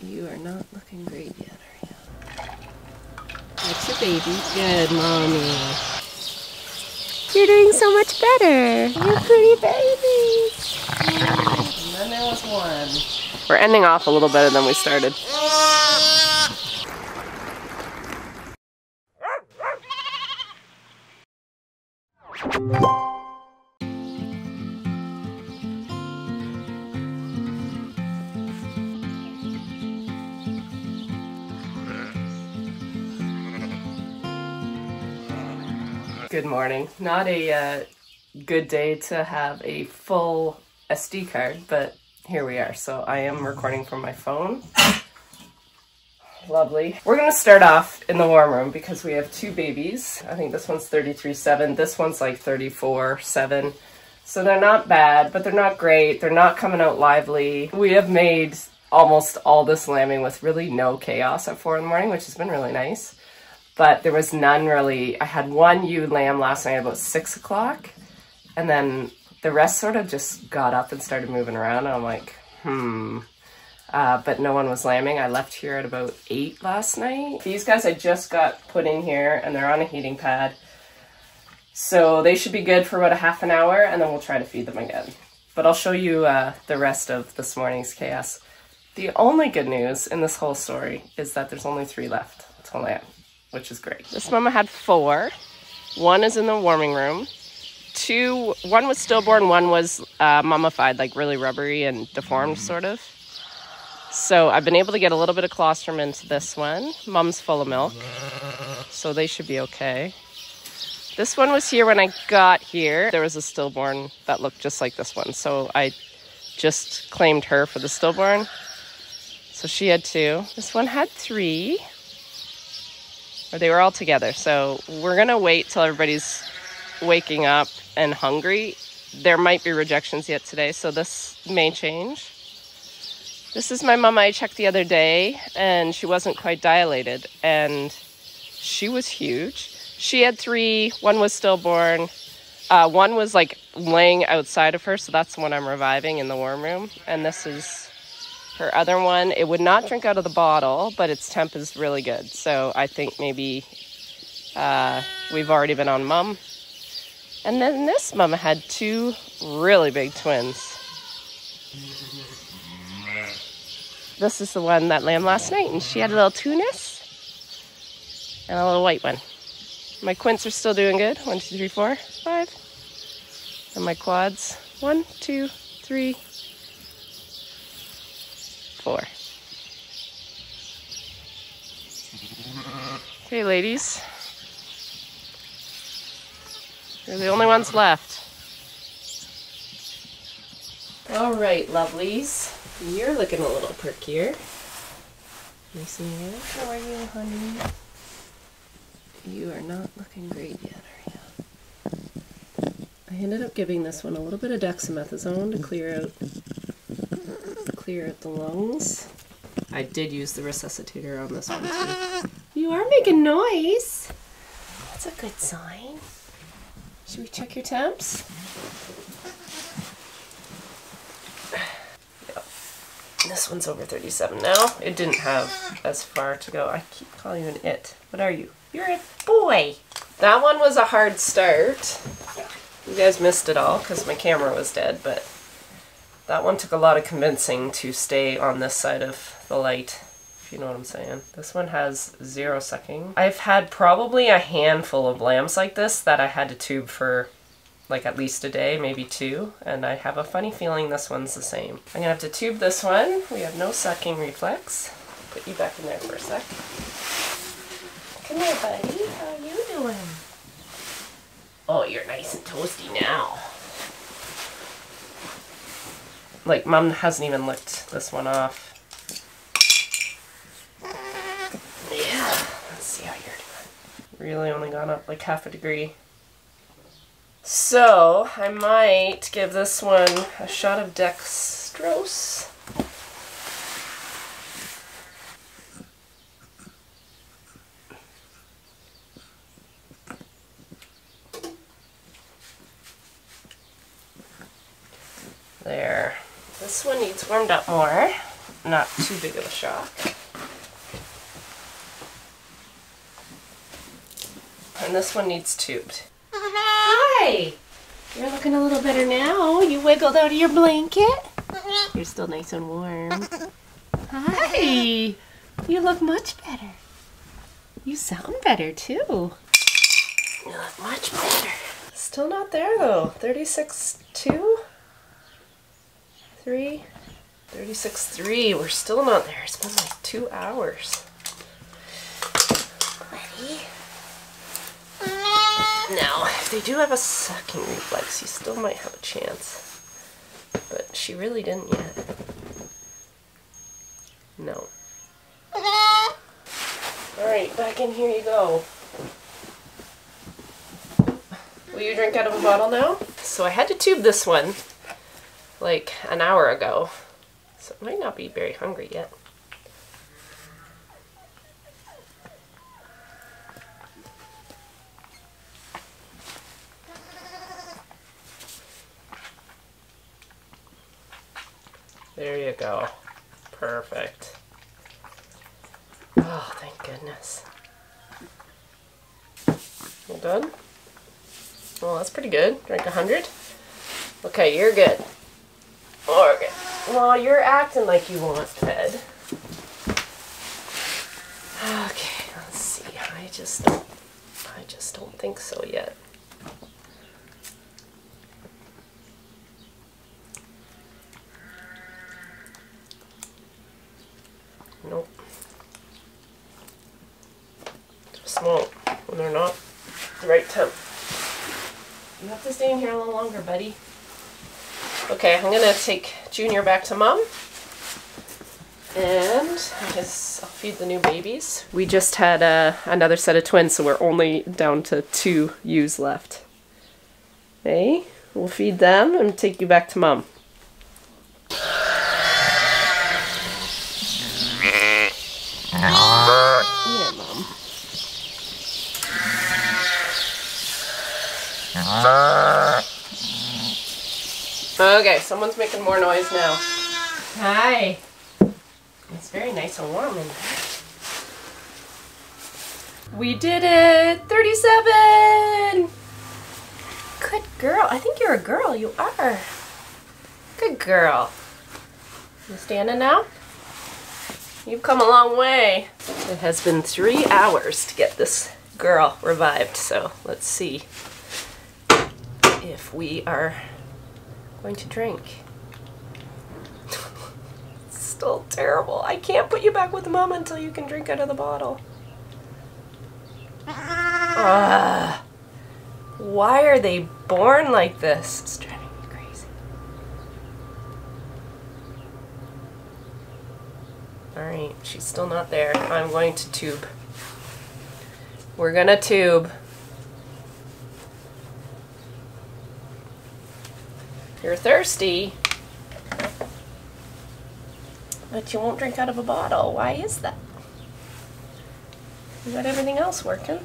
You are not looking great yet, are you? That's your baby. Good, mommy. You're doing so much better. You're pretty babies. And then there was one. We're ending off a little better than we started. Good morning. Not a good day to have a full SD card, but here we are. So I am recording from my phone. Lovely. We're going to start off in the warm room because we have two babies. I think this one's 33.7. This one's like 34.7. So they're not bad, but they're not great. They're not coming out lively. We have made almost all this lambing with really no chaos at 4 in the morning, which has been really nice. But there was none really. I had one ewe lamb last night about 6 o'clock, and then the rest sort of just got up and started moving around, and I'm like, but no one was lambing. I left here at about 8 last night. These guys I just got put in here, and they're on a heating pad. So they should be good for about a half an hour, and then we'll try to feed them again. But I'll show you the rest of this morning's chaos. The only good news in this whole story is that there's only 3 left. That's all I have, which is great. This mama had 4. 1 is in the warming room. 1 was stillborn, 1 was mummified, like really rubbery and deformed sort of. So I've been able to get a little bit of colostrum into this one. Mom's full of milk, so they should be okay. This one was here when I got here. There was a stillborn that looked just like this one, so I just claimed her for the stillborn. So she had 2. This one had 3. Or they were all together. So we're gonna wait till everybody's waking up and hungry. There might be rejections yet today, so this may change. This is my mama I checked the other day, and she wasn't quite dilated, and she was huge. She had 3, 1 was stillborn. 1 was like laying outside of her, so that's the one I'm reviving in the warm room. And this is her other one. It would not drink out of the bottle, but its temp is really good. So I think maybe we've already been on mum. And then this mama had 2 really big twins. This is the one that lamb last night, and she had a little tunis and a little white one. My quints are still doing good. 1, 2, 3, 4, 5. And my quads. 1, 2, 3, 4. Okay, ladies. You're the only ones left. All right, lovelies. You're looking a little perkier. Nice and good. How are you, honey? You are not looking great yet, are you? I ended up giving this one a little bit of dexamethasone to clear out the lungs. I did use the resuscitator on this one too. You are making noise. That's a good sign. Should we check your temps? Yep. This one's over 37 now. It didn't have as far to go. I keep calling you an it. What are you? You're a boy. That one was a hard start. You guys missed it all because my camera was dead, but that one took a lot of convincing to stay on this side of the light, if you know what I'm saying. This one has 0 sucking. I've had probably a handful of lambs like this that I had to tube for like at least a day, maybe 2, and I have a funny feeling this one's the same. I'm gonna have to tube this one. We have no sucking reflex. Put you back in there for a sec. Come here, buddy. How are you doing? Oh, you're nice and toasty now. Like, Mom hasn't even licked this one off. Yeah, let's see how you're doing. Really only gone up like half a degree. So, I might give this one a shot of dextrose. There. This one needs warmed up more. not too big of a shock. And this one needs tubed. Hi! You're looking a little better now. You wiggled out of your blanket. You're still nice and warm. Hi! You look much better. You sound better too. You look much better. Still not there though. 36.2? 3? 36.3. We're still not there. It's been like 2 hours. Ready? Now, if they do have a sucking reflex, you still might have a chance. But she really didn't yet. No. Alright, back in here you go. Will you drink out of a bottle now? So I had to tube this one like an hour ago. So it might not be very hungry yet. There you go. Perfect. Oh, thank goodness. All done? Well, that's pretty good. Drink 100? Okay, you're good. Okay. Well, you're acting like you want fed. Okay, let's see. I just don't think so yet. Nope. Just won't when they're not the right temp. You have to stay in here a little longer, buddy. Okay, I'm gonna take Junior back to Mom. And I guess I'll feed the new babies. We just had another set of twins, so we're only down to 2 ewes left. Hey, we'll feed them and take you back to Mom. Here, Mom. Okay, someone's making more noise now. Hi. It's very nice and warm in there. We did it! 37! Good girl. I think you're a girl. You are. Good girl. You standing now? You've come a long way. It has been 3 hours to get this girl revived, so let's see if we are going to drink. It's still terrible. I can't put you back with Mom until you can drink out of the bottle. Why are they born like this? It's driving me crazy. Alright, she's still not there. I'm going to tube. We're gonna tube. You're thirsty, but you won't drink out of a bottle. Why is that? You got everything else working.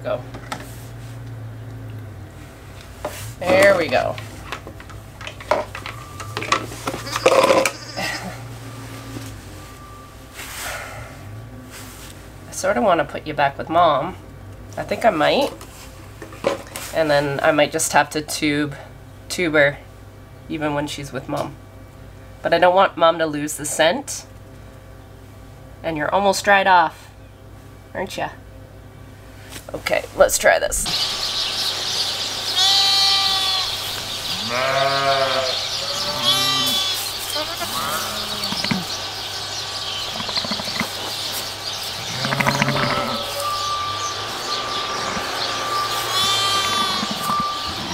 Go. There we go. I sort of want to put you back with Mom. I think I might. And then I might just have to tube her even when she's with Mom. But I don't want Mom to lose the scent. And you're almost dried off, aren't you? Okay, let's try this.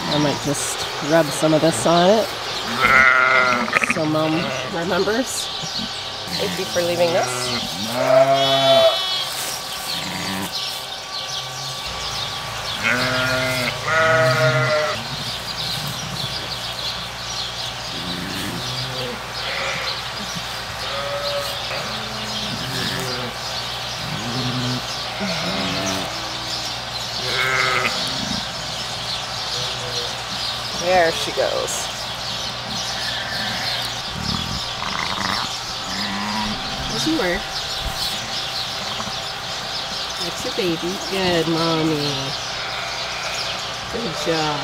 I might just rub some of this on it so Mom remembers. Thank you for leaving this. There she goes. Doesn't work. That's your baby. Good, mommy. Good job.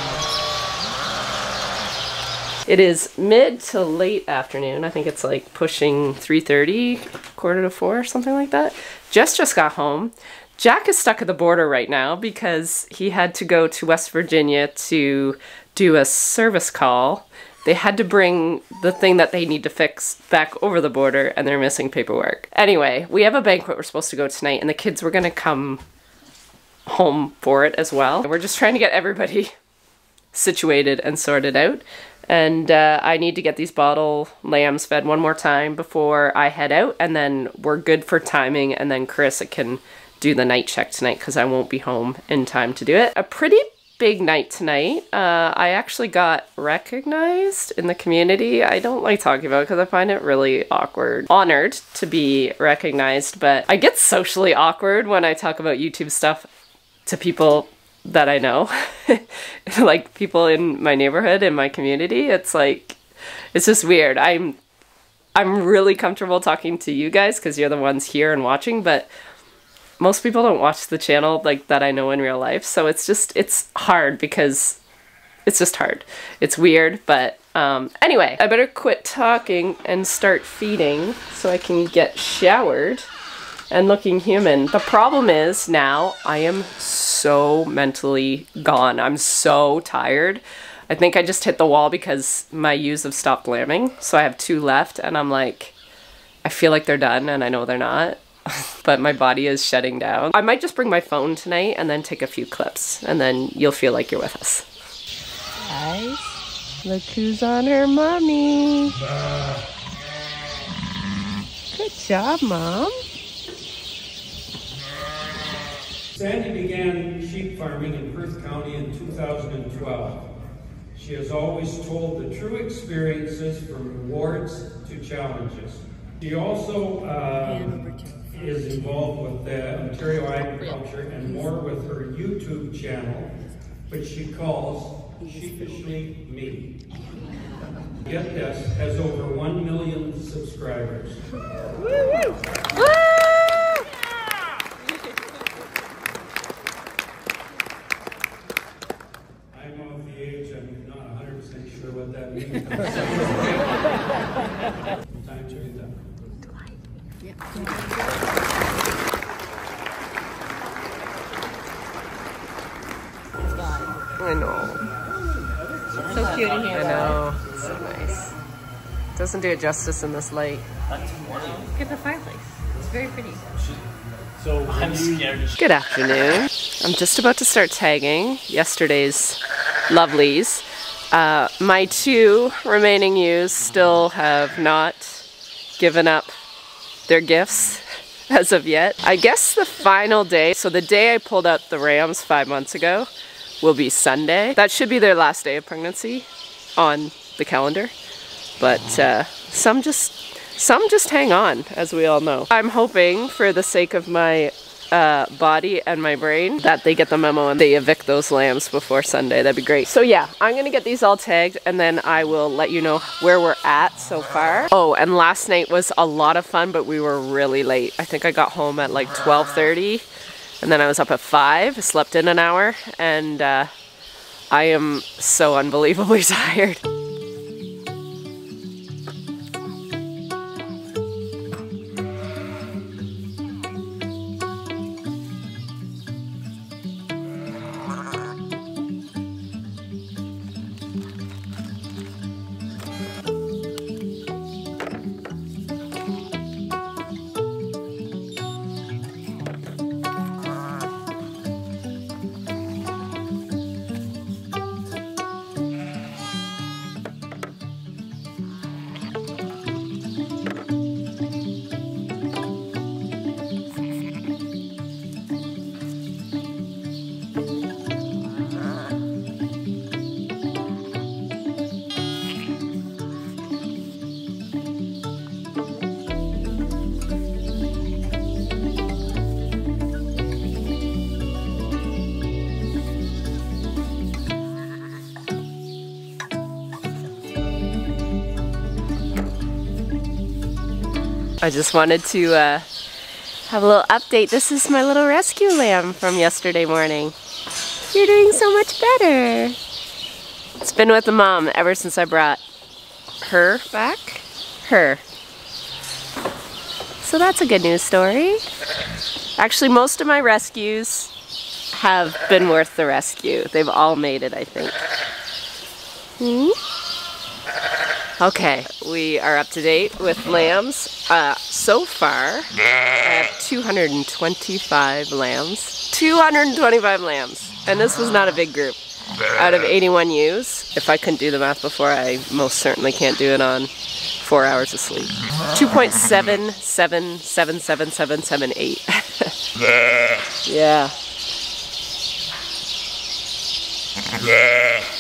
It is mid to late afternoon. I think it's like pushing 3:30, quarter to 4, something like that. Jess just got home. Jack is stuck at the border right now because he had to go to West Virginia to do a service call. They had to bring the thing that they need to fix back over the border, and they're missing paperwork. Anyway, we have a banquet we're supposed to go tonight, and the kids were gonna come home for it as well. We're just trying to get everybody situated and sorted out. And I need to get these bottle lambs fed one more time before I head out, and then we're good for timing, and then Carissa can do the night check tonight because I won't be home in time to do it. A pretty big night tonight. I actually got recognized in the community. I don't like talking about it because I find it really awkward. Honored to be recognized, but I get socially awkward when I talk about YouTube stuff to people that I know. Like people in my neighborhood, in my community. It's like, it's just weird. I'm really comfortable talking to you guys because you're the ones here and watching, but most people don't watch the channel like that I know in real life. So it's hard because it's just hard. It's weird, but anyway, I better quit talking and start feeding so I can get showered and looking human. The problem is now I am so mentally gone. I'm so tired. I think I just hit the wall because my ewes have stopped lambing. So I have 2 left and I'm like, I feel like they're done and I know they're not. But my body is shutting down. I might just bring my phone tonight and then take a few clips and then you'll feel like you're with us. Guys, look who's on her mommy. Good job, Mom. Sandy began sheep farming in Perth County in 2012. She has always told the true experiences from rewards to challenges. She also is involved with Ontario agriculture and more with her YouTube channel, which she calls Sheepishly Me. Get this, has over 1 million subscribers. Woo! Woo! I'm of the age, I'm not 100% sure what that means. Time to read that. I know. It's so cute in here. I know. It's so nice. Doesn't do it justice in this light. Look at the fireplace. It's very pretty. So I'm scared. Good afternoon. I'm just about to start tagging yesterday's lovelies. My 2 remaining ewes still have not given up their gifts as of yet. I guess the final day, so the day I pulled out the rams 5 months ago, will be Sunday. That should be their last day of pregnancy on the calendar. But some just hang on, as we all know. I'm hoping, for the sake of my body and my brain, that they get the memo and they evict those lambs before Sunday. That'd be great. So yeah, I'm gonna get these all tagged and then I will let you know where we're at so far. Oh, and last night was a lot of fun, but we were really late. I think I got home at like 12:30 and then I was up at 5, slept in an hour, and I am so unbelievably tired. I just wanted to have a little update. This is my little rescue lamb from yesterday morning. You're doing so much better. It's been with the mom ever since I brought her back. So that's a good news story. Actually, most of my rescues have been worth the rescue. They've all made it, I think. Okay, we are up to date with lambs. So far, I have 225 lambs. 225 lambs! And this was not a big group. Out of 81 ewes, if I couldn't do the math before, I most certainly can't do it on 4 hours of sleep. 2.77777778. Yeah.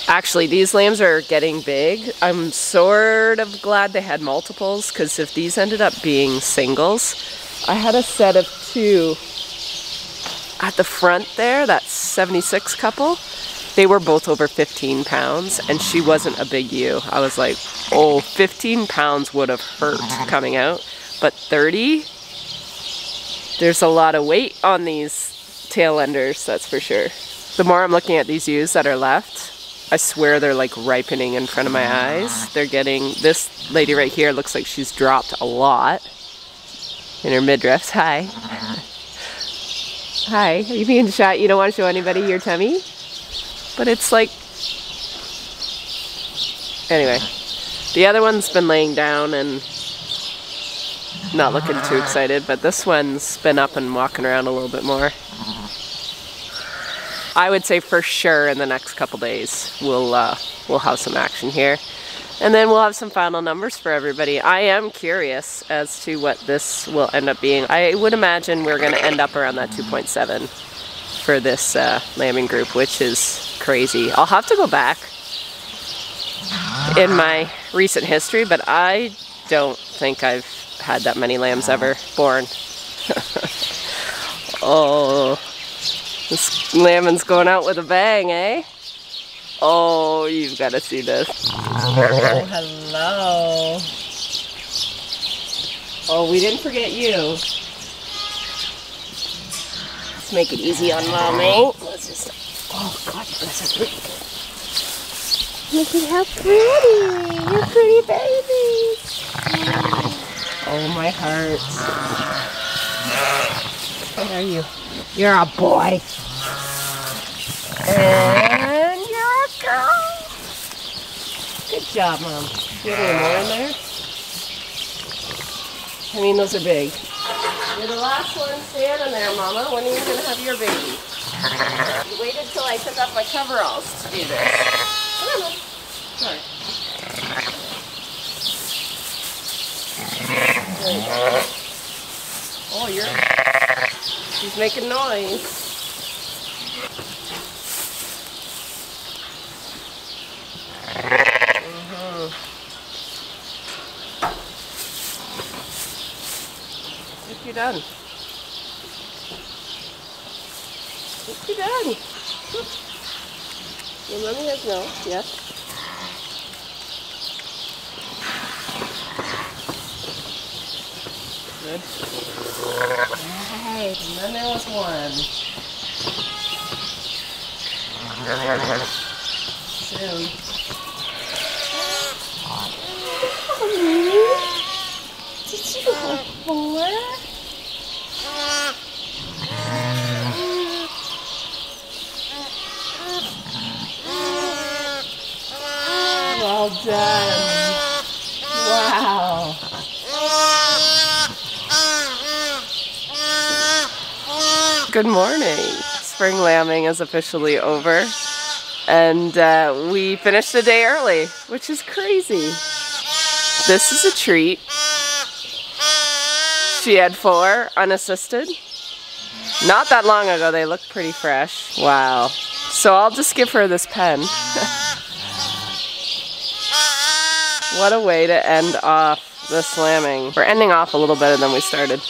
Actually, these lambs are getting big. I'm sort of glad they had multiples, because if these ended up being singles, I had a set of 2 at the front there, that 76 couple. They were both over 15 pounds, and she wasn't a big ewe. I was like, oh, 15 pounds would have hurt coming out, but 30? There's a lot of weight on these tail enders, that's for sure. The more I'm looking at these ewes that are left, I swear they're like ripening in front of my eyes. They're getting, this lady right here looks like she's dropped a lot in her midriff. Hi. Hi, are you being shy? You don't want to show anybody your tummy? But it's like, anyway, the other one's been laying down and not looking too excited, but this one's been up and walking around a little bit more. I would say for sure in the next couple days we'll have some action here, and then we'll have some final numbers for everybody. I am curious as to what this will end up being. I would imagine we're going to end up around that 2.7 for this lambing group, which is crazy. I'll have to go back in my recent history, but I don't think I've had that many lambs ever born. Oh. This lambing's going out with a bang, eh? Oh, you've got to see this. Oh, hello. Oh, we didn't forget you. Let's make it easy on mommy. Let's just... Oh, God, you guys are pretty. Look at how pretty. You're pretty babies. Oh, my heart. Where are you? You're a boy. And you're a girl. Good job, Mom. You have any more in there? I mean, those are big. You're the last one standing there, Mama. When are you going to have your baby? You waited till I took off my coveralls to do this. Come on, Mom. Sorry. There you go. Oh, she's making noise. What you done? What you done? Your mommy has no, yes. Good. Right, and then there was one. Soon. Did you have 4? Well done. Wow. Good morning. Spring lambing is officially over, and we finished the day early, which is crazy. This is a treat. She had 4 unassisted. Not that long ago. They look pretty fresh. Wow. So I'll just give her this pen. What a way to end off this lambing. We're ending off a little better than we started.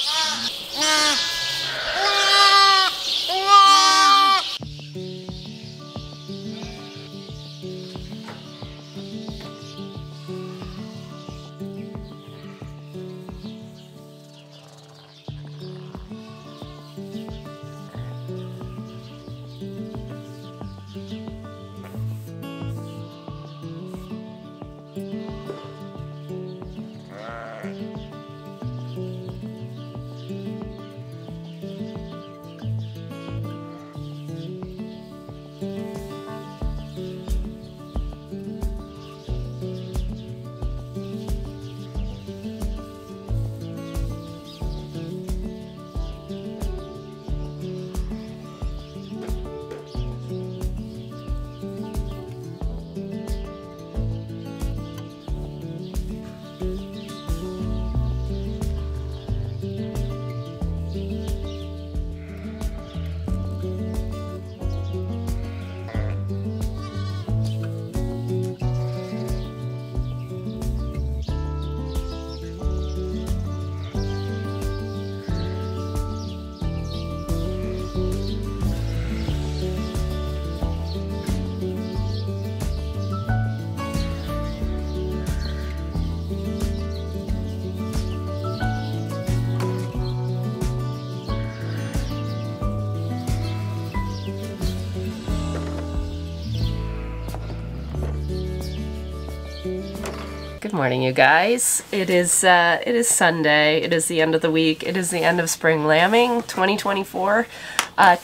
Good morning, you guys. It is Sunday. It is the end of the week. It is the end of spring lambing 2024.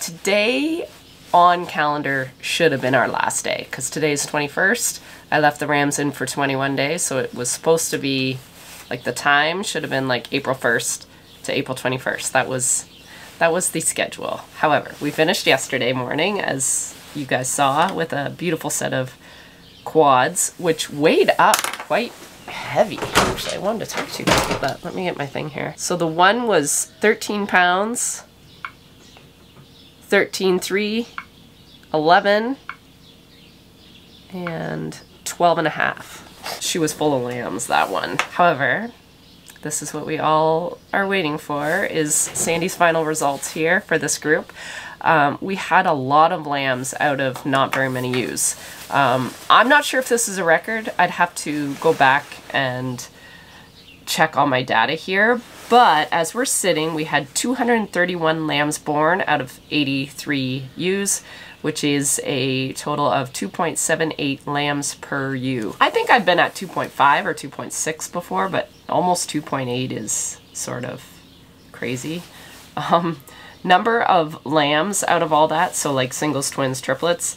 Today on calendar should have been our last day because today is 21st. I left the rams in for 21 days, so it was supposed to be like the time should have been like April 1st to April 21st. That was the schedule. However, we finished yesterday morning, as you guys saw, with a beautiful set of quads, which weighed up quite heavy. Actually, I wanted to talk to you guys about that. Let me get my thing here. So the one was 13 pounds, 13.3, 11, and 12 and a half. She was full of lambs, that one. However, this is what we all are waiting for, is Sandy's final results here for this group. We had a lot of lambs out of not very many ewes. I'm not sure if this is a record. I'd have to go back and check all my data here. But as we're sitting, we had 231 lambs born out of 83 ewes, which is a total of 2.78 lambs per ewe. I think I've been at 2.5 or 2.6 before, but almost 2.8 is sort of crazy. Number of lambs out of all that, so like singles, twins, triplets,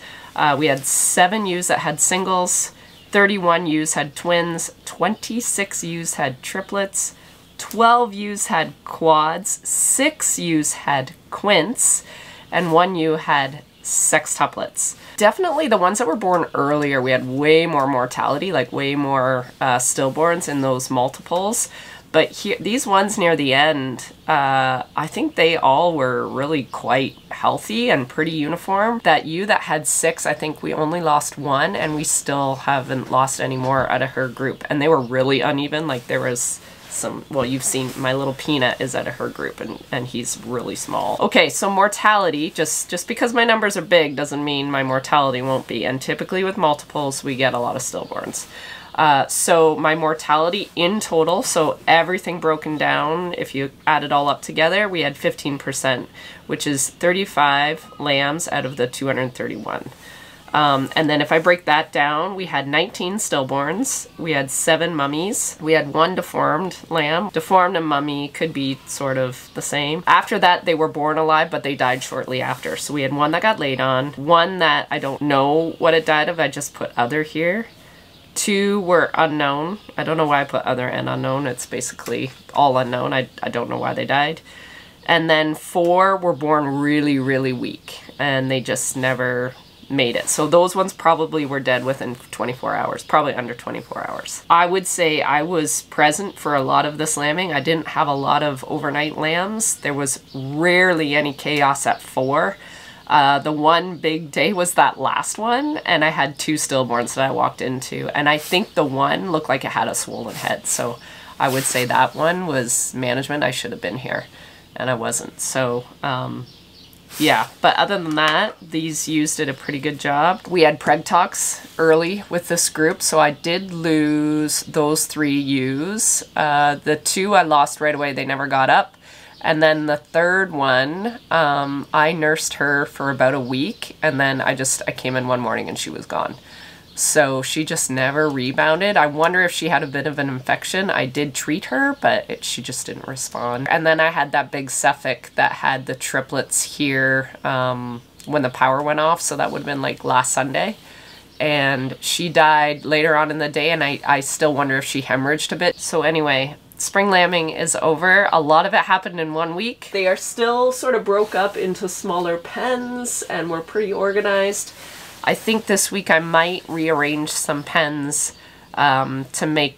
we had 7 ewes that had singles, 31 ewes had twins, 26 ewes had triplets, 12 ewes had quads, 6 ewes had quints, and 1 ewe had sextuplets. Definitely the ones that were born earlier, we had way more mortality, like way more stillborns in those multiples. But here, these ones near the end, I think they all were really quite healthy and pretty uniform. That ewe that had 6, I think we only lost 1, and we still haven't lost any more out of her group. And they were really uneven, like there was some, well, you've seen my little Peanut is out of her group, and he's really small. Okay, so mortality, just because my numbers are big doesn't mean my mortality won't be. And typically with multiples, we get a lot of stillborns. So my mortality in total, so everything broken down, if you add it all up together, we had 15%, which is 35 lambs out of the 231. And then if I break that down, we had 19 stillborns, we had 7 mummies, we had 1 deformed lamb. Deformed and mummy could be sort of the same. After that, they were born alive, but they died shortly after. So we had 1 that got laid on, 1 that I don't know what it died of, I just put other here. 2 were unknown. I don't know why I put other and unknown. It's basically all unknown. I don't know why they died. And then 4 were born really, really weak, and they just never made it. So those ones probably were dead within 24 hours, probably under 24 hours. I would say I was present for a lot of this lambing. I didn't have a lot of overnight lambs. There was rarely any chaos at 4. The one big day was that last one, and I had 2 stillborns that I walked into, and I think the one looked like it had a swollen head, so I would say that one was management. I should have been here, and I wasn't. So, yeah, but other than that, these ewes did a pretty good job. We had preg talks early with this group, so I did lose those 3 ewes. The 2 I lost right away. They never got up. And then the 3rd one, I nursed her for about a week, and then I came in one morning and she was gone. So she just never rebounded. I wonder if she had a bit of an infection. I did treat her, but she just didn't respond. And then I had that big Suffolk that had the triplets here when the power went off, so that would have been like last Sunday. And she died later on in the day, and I still wonder if she hemorrhaged a bit. So anyway, spring lambing is over. A lot of it happened in 1 week. They are still sort of broke up into smaller pens, and we're pretty organized. I think this week I might rearrange some pens to make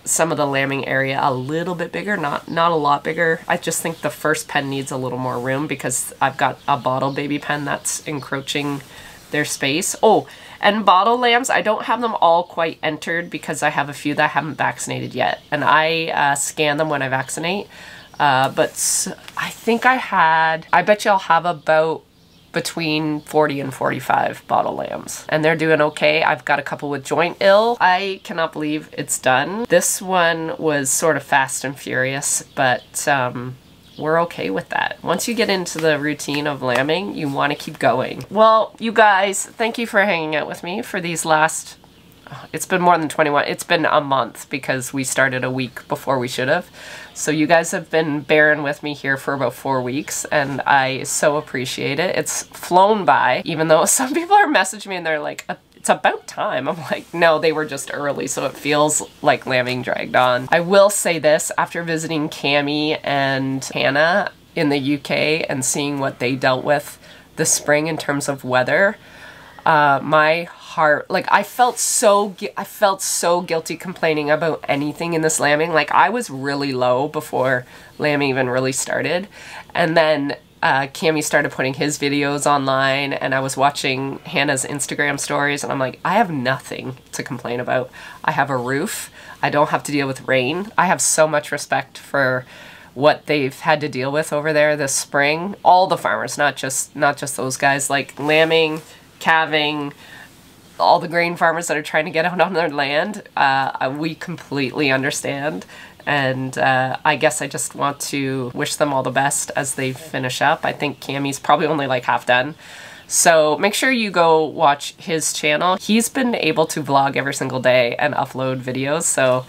some of the lambing area a little bit bigger, not a lot bigger. I just think the first pen needs a little more room because I've got a bottle baby pen that's encroaching their space. Oh, and bottle lambs, I don't have them all quite entered because I have a few that I haven't vaccinated yet. And I scan them when I vaccinate. But I think I bet you I'll have about between 40 and 45 bottle lambs. And they're doing okay. I've got a couple with joint ill. I cannot believe it's done. This one was sort of fast and furious, but we're okay with that. Once you get into the routine of lambing, you want to keep going. Well, you guys, thank you for hanging out with me for these last it's been more than 21. It's been a month because we started a week before we should have. So you guys have been bearing with me here for about 4 weeks, and I so appreciate it. It's flown by, even though some people are messaging me and they're like, it's about time. I'm like, no, they were just early, so it feels like lambing dragged on. I will say this, after visiting Cami and Hannah in the UK and seeing what they dealt with this spring in terms of weather, my heart, like, I felt so guilty complaining about anything in this lambing. Like, I was really low before lambing even really started, and then Cami started putting his videos online, and I was watching Hannah's Instagram stories, and I'm like, I have nothing to complain about. I have a roof. I don't have to deal with rain. I have so much respect for what they've had to deal with over there this spring. All the farmers, not just those guys, like lambing, calving, all the grain farmers that are trying to get out on their land. We completely understand. And I guess I just want to wish them all the best as they finish up. I think Cami's probably only like half done. So make sure you go watch his channel. He's been able to vlog every single day and upload videos. So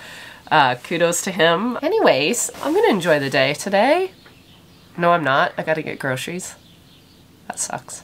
kudos to him. Anyways, I'm gonna enjoy the day today. No, I'm not. I gotta get groceries. That sucks.